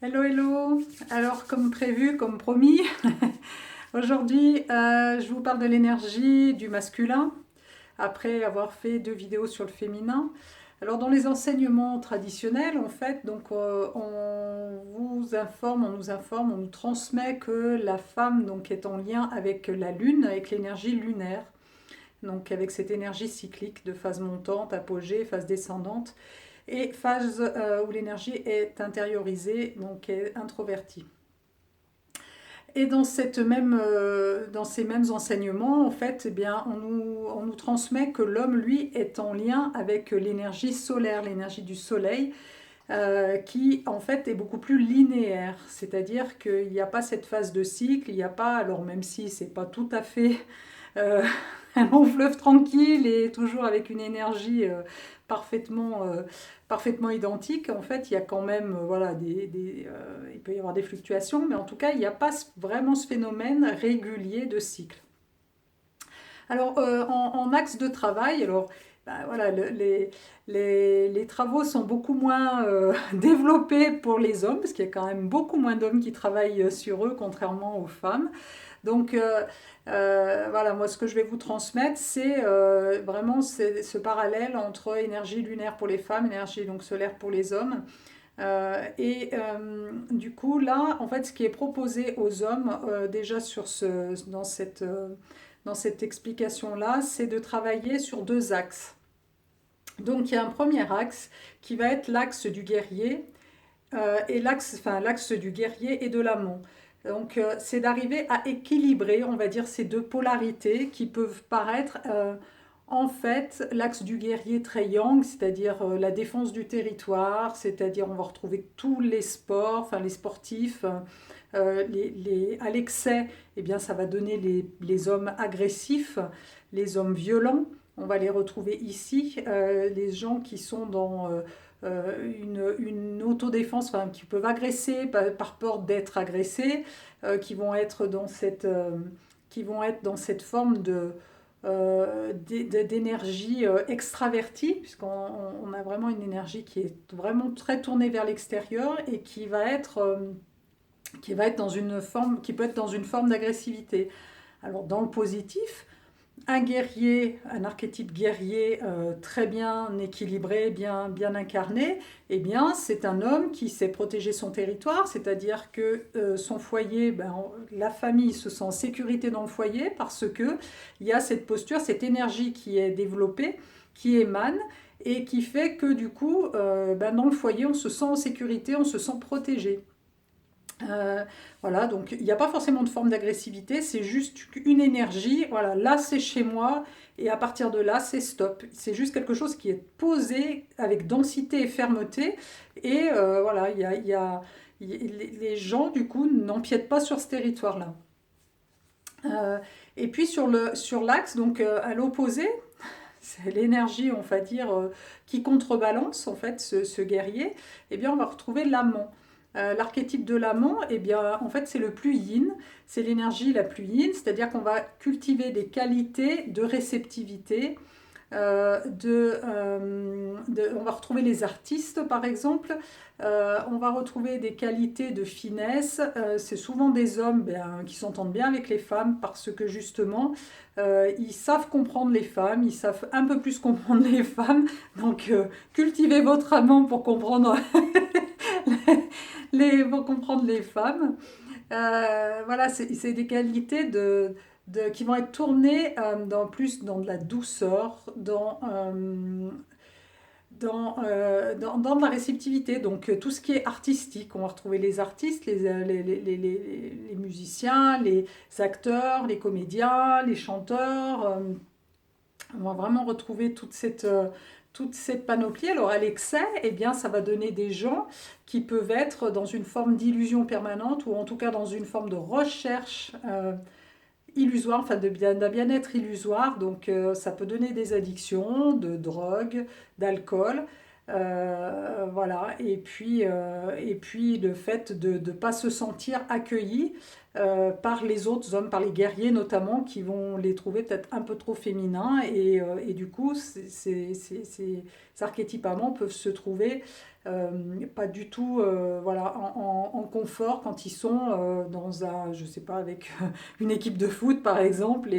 Hello, hello. Alors, comme prévu, comme promis, aujourd'hui, je vous parle de l'énergie du masculin, après avoir fait deux vidéos sur le féminin. Alors, dans les enseignements traditionnels, en fait, on vous informe, on nous informe, on nous transmet que la femme donc, est en lien avec la lune, avec l'énergie lunaire, donc avec cette énergie cyclique de phase montante, apogée, phase descendante et phase où l'énergie est intériorisée, donc est introvertie. Et dans ces mêmes enseignements, en fait, eh bien, on nous transmet que l'homme, lui, est en lien avec l'énergie solaire, l'énergie du soleil, qui, en fait, est beaucoup plus linéaire. C'est-à-dire qu'il n'y a pas cette phase de cycle, il n'y a pas, alors même si c'est pas tout à fait euh, un long fleuve tranquille et toujours avec une énergie parfaitement, parfaitement identique. En fait, il y a quand même, voilà, il peut y avoir des fluctuations, mais en tout cas, il n'y a pas vraiment ce phénomène régulier de cycle. Alors, en axe de travail, alors, bah, voilà, les travaux sont beaucoup moins développés pour les hommes, parce qu'il y a quand même beaucoup moins d'hommes qui travaillent sur eux, contrairement aux femmes. Donc voilà, moi ce que je vais vous transmettre, c'est vraiment ce parallèle entre énergie lunaire pour les femmes, énergie donc solaire pour les hommes. Du coup, là, en fait, ce qui est proposé aux hommes, déjà dans cette explication-là, c'est de travailler sur deux axes. Donc, il y a un premier axe qui va être l'axe du guerrier et l'axe du guerrier et de l'amont. Donc, c'est d'arriver à équilibrer, on va dire, ces deux polarités qui peuvent paraître, en fait, l'axe du guerrier très yang, c'est-à-dire la défense du territoire, c'est-à-dire on va retrouver tous les sports, enfin les sportifs, à l'excès, eh bien, ça va donner les hommes agressifs, les hommes violents. On va les retrouver ici, les gens qui sont dans une autodéfense, enfin, qui peuvent agresser par peur d'être agressés, qui vont être qui vont être dans cette forme d'énergie extravertie, puisqu'on a vraiment une énergie qui est vraiment très tournée vers l'extérieur et qui va être dans une forme, qui peut être dans une forme d'agressivité. Alors dans le positif, un guerrier, un archétype guerrier très bien équilibré, bien incarné, eh bien c'est un homme qui sait protéger son territoire, c'est-à-dire que son foyer, la famille se sent en sécurité dans le foyer parce que il y a cette posture, cette énergie qui est développée, qui émane et qui fait que du coup, dans le foyer, on se sent en sécurité, on se sent protégé. Voilà, donc il n'y a pas forcément de forme d'agressivité, c'est juste une énergie. Voilà, là c'est chez moi et à partir de là c'est stop. C'est juste quelque chose qui est posé avec densité et fermeté et voilà, les gens du coup n'empiètent pas sur ce territoire-là. Et puis sur l'axe, donc à l'opposé, c'est l'énergie, on va dire, qui contrebalance en fait ce guerrier, eh bien on va retrouver l'amant. L'archétype de l'amant, eh bien, en fait, c'est le plus yin, c'est l'énergie la plus yin, c'est-à-dire qu'on va cultiver des qualités de réceptivité, on va retrouver les artistes par exemple, on va retrouver des qualités de finesse, c'est souvent des hommes qui s'entendent bien avec les femmes parce que justement ils savent comprendre les femmes, ils savent un peu plus comprendre les femmes, donc cultivez votre amant pour comprendre pour comprendre les femmes. Voilà, c'est des qualités qui vont être tournées plus dans de la douceur, dans de la réceptivité. Donc tout ce qui est artistique, on va retrouver les artistes, les musiciens, les acteurs, les comédiens, les chanteurs. On va vraiment retrouver toute cette panoplie. Alors à l'excès, eh bien, ça va donner des gens qui peuvent être dans une forme d'illusion permanente ou en tout cas dans une forme de recherche illusoire, enfin d'un bien-être illusoire. Donc ça peut donner des addictions, de drogue, d'alcool. Voilà, et puis le fait de ne pas se sentir accueilli par les autres hommes, par les guerriers notamment, qui vont les trouver peut-être un peu trop féminins, et du coup, ces archétypes amants peuvent se trouver pas du tout voilà, confort quand ils sont dans un, je sais pas, avec une équipe de foot par exemple.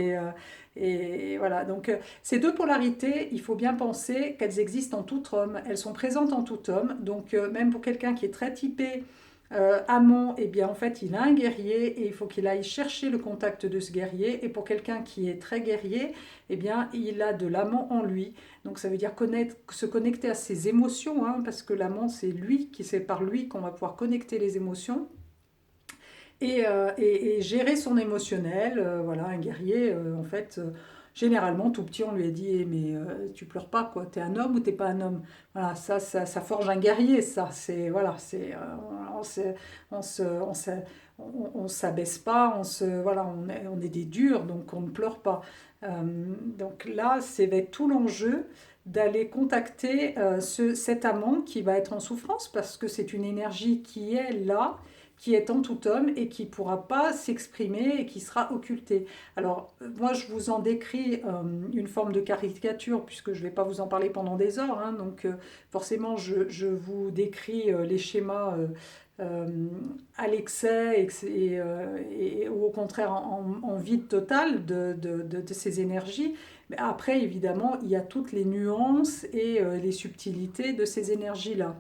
Et voilà, donc ces deux polarités, il faut bien penser qu'elles existent en tout homme, elles sont présentes en tout homme. Donc même pour quelqu'un qui est très typé amant, eh bien en fait il a un guerrier et il faut qu'il aille chercher le contact de ce guerrier. Et pour quelqu'un qui est très guerrier, eh bien il a de l'amant en lui. Donc ça veut dire se connecter à ses émotions, hein, parce que l'amant c'est lui, c'est par lui qu'on va pouvoir connecter les émotions. Et gérer son émotionnel. Voilà, un guerrier, en fait, généralement, tout petit, on lui a dit eh, mais tu pleures pas, quoi, t'es un homme ou t'es pas un homme. Voilà, ça forge un guerrier, ça. C'est, voilà, c'est, on se, on se- on s'abaisse pas, voilà, on est des durs, donc on ne pleure pas. Donc là, c'est va être tout l'enjeu d'aller contacter cet amant qui va être en souffrance parce que c'est une énergie qui est là, qui est en tout homme et qui ne pourra pas s'exprimer et qui sera occultée. Alors, moi, je vous en décris une forme de caricature, puisque je ne vais pas vous en parler pendant des heures, hein, donc forcément, je vous décris les schémas euh, à l'excès ou au contraire en vide total de ces énergies. Mais après, évidemment, il y a toutes les nuances et les subtilités de ces énergies-là.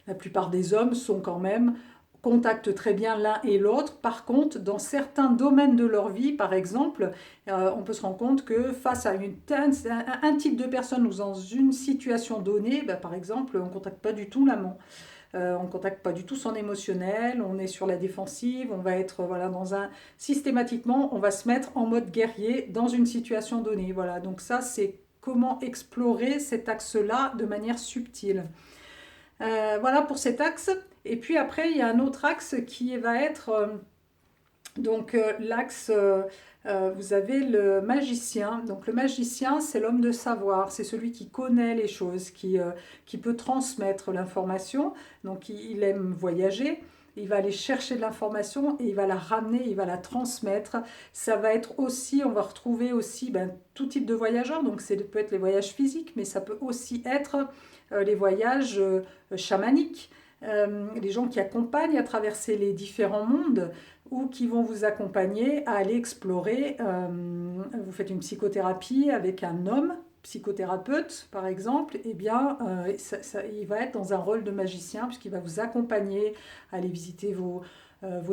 La plupart des hommes sont quand même contactent très bien l'un et l'autre. Par contre, dans certains domaines de leur vie, par exemple, on peut se rendre compte que face à un type de personne ou dans une situation donnée, ben, par exemple, on ne contacte pas du tout l'amant. On ne contacte pas du tout son émotionnel, on est sur la défensive, on va être voilà, systématiquement, on va se mettre en mode guerrier dans une situation donnée. Voilà, donc ça, c'est comment explorer cet axe-là de manière subtile. Voilà pour cet axe. Et puis après, il y a un autre axe qui va être l'axe, vous avez le magicien. Donc le magicien, c'est l'homme de savoir, c'est celui qui connaît les choses, qui peut transmettre l'information. Donc il aime voyager. Il va aller chercher de l'information et il va la ramener, il va la transmettre. Ça va être aussi, on va retrouver aussi tout type de voyageurs. Donc ça peut être les voyages physiques, mais ça peut aussi être les voyages chamaniques. Les gens qui accompagnent à traverser les différents mondes ou qui vont vous accompagner à aller explorer. Vous faites une psychothérapie avec un homme psychothérapeute, par exemple, eh bien, il va être dans un rôle de magicien puisqu'il va vous accompagner à aller visiter vos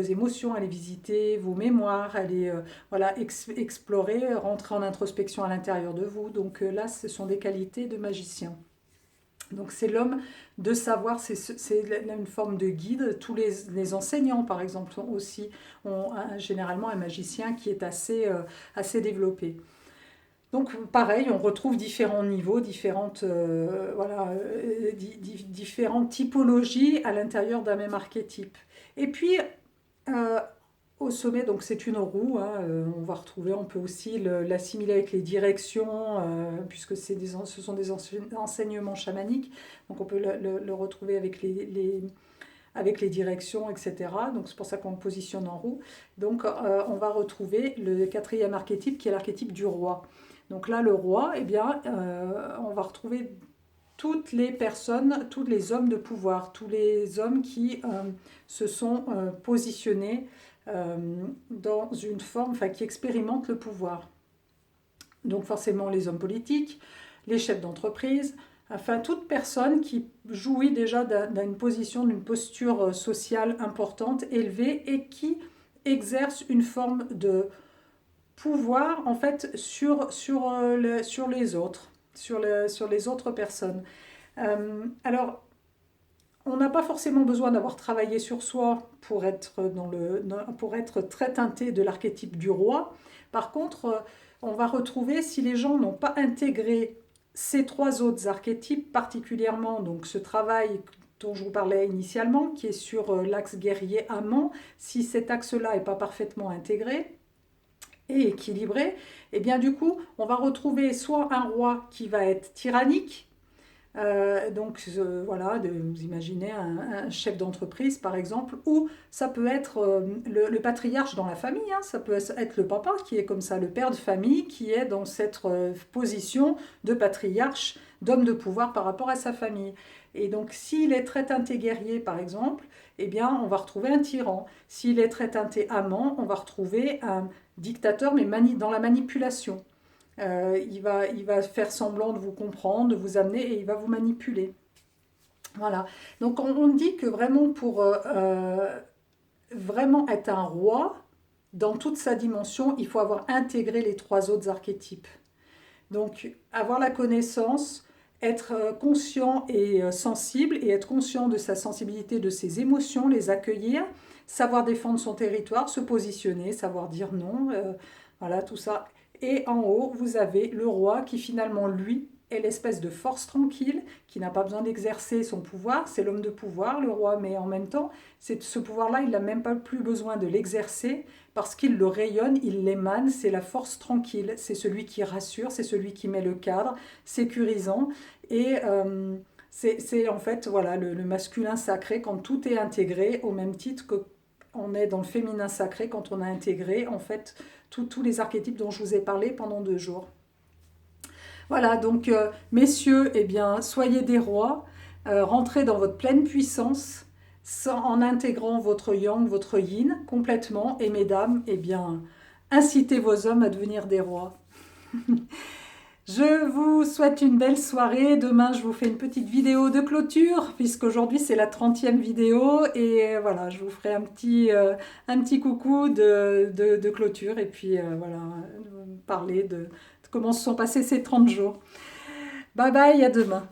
émotions, aller visiter vos mémoires, aller voilà, explorer, rentrer en introspection à l'intérieur de vous. Donc là, ce sont des qualités de magicien. Donc c'est l'homme de savoir, c'est une forme de guide. Tous les enseignants, par exemple, ont généralement un magicien qui est assez développé. Donc pareil, on retrouve différents niveaux, différentes typologies à l'intérieur d'un même archétype. Et puis, euh, au sommet, donc c'est une roue, hein, on peut aussi l'assimiler avec les directions, puisque ce sont des enseignements chamaniques, donc on peut le retrouver avec les directions, etc. Donc c'est pour ça qu'on le positionne en roue. Donc on va retrouver le quatrième archétype qui est l'archétype du roi. Donc là, le roi, eh bien, on va retrouver toutes les personnes, tous les hommes de pouvoir, tous les hommes qui se sont positionnés dans une forme, enfin qui expérimentent le pouvoir. Donc forcément les hommes politiques, les chefs d'entreprise, enfin toute personne qui jouit déjà d'une position, d'une posture sociale importante, élevée et qui exerce une forme de pouvoir en fait sur les autres, sur les autres personnes. Alors, on n'a pas forcément besoin d'avoir travaillé sur soi pour être très teinté de l'archétype du roi. Par contre, on va retrouver, si les gens n'ont pas intégré ces trois autres archétypes, particulièrement donc ce travail dont je vous parlais initialement, qui est sur l'axe guerrier-amant, si cet axe-là n'est pas parfaitement intégré et équilibré, et bien du coup, on va retrouver soit un roi qui va être tyrannique, voilà, vous imaginez un chef d'entreprise par exemple, ou ça peut être le patriarche dans la famille, hein, ça peut être le papa qui est comme ça, le père de famille qui est dans cette position de patriarche, d'homme de pouvoir par rapport à sa famille. Et donc, s'il est très teinté guerrier, par exemple, eh bien, on va retrouver un tyran. S'il est très teinté amant, on va retrouver un dictateur, mais dans la manipulation. Il va faire semblant de vous comprendre, de vous amener, et il va vous manipuler. Voilà. Donc, on dit que vraiment, pour vraiment être un roi, dans toute sa dimension, il faut avoir intégré les 3 autres archétypes. Donc, avoir la connaissance, être conscient et sensible, et être conscient de sa sensibilité, de ses émotions, les accueillir, savoir défendre son territoire, se positionner, savoir dire non, voilà, tout ça. Et en haut, vous avez le roi qui finalement, lui, est l'espèce de force tranquille, qui n'a pas besoin d'exercer son pouvoir, c'est l'homme de pouvoir, le roi, mais en même temps, ce pouvoir-là, il n'a même pas plus besoin de l'exercer, parce qu'il le rayonne, il l'émane, c'est la force tranquille, c'est celui qui rassure, c'est celui qui met le cadre, sécurisant, et c'est en fait voilà, le masculin sacré quand tout est intégré, au même titre que on est dans le féminin sacré quand on a intégré en fait tous les archétypes dont je vous ai parlé pendant 2 jours. Voilà, donc messieurs, eh bien, soyez des rois, rentrez dans votre pleine puissance en intégrant votre yang, votre yin complètement. Et mesdames, eh bien, incitez vos hommes à devenir des rois. Je vous souhaite une belle soirée. Demain, je vous fais une petite vidéo de clôture, puisqu'aujourd'hui, c'est la 30e vidéo. Et voilà, je vous ferai un petit coucou de clôture. Et puis, voilà, parler de comment se sont passés ces 30 jours. Bye bye, à demain.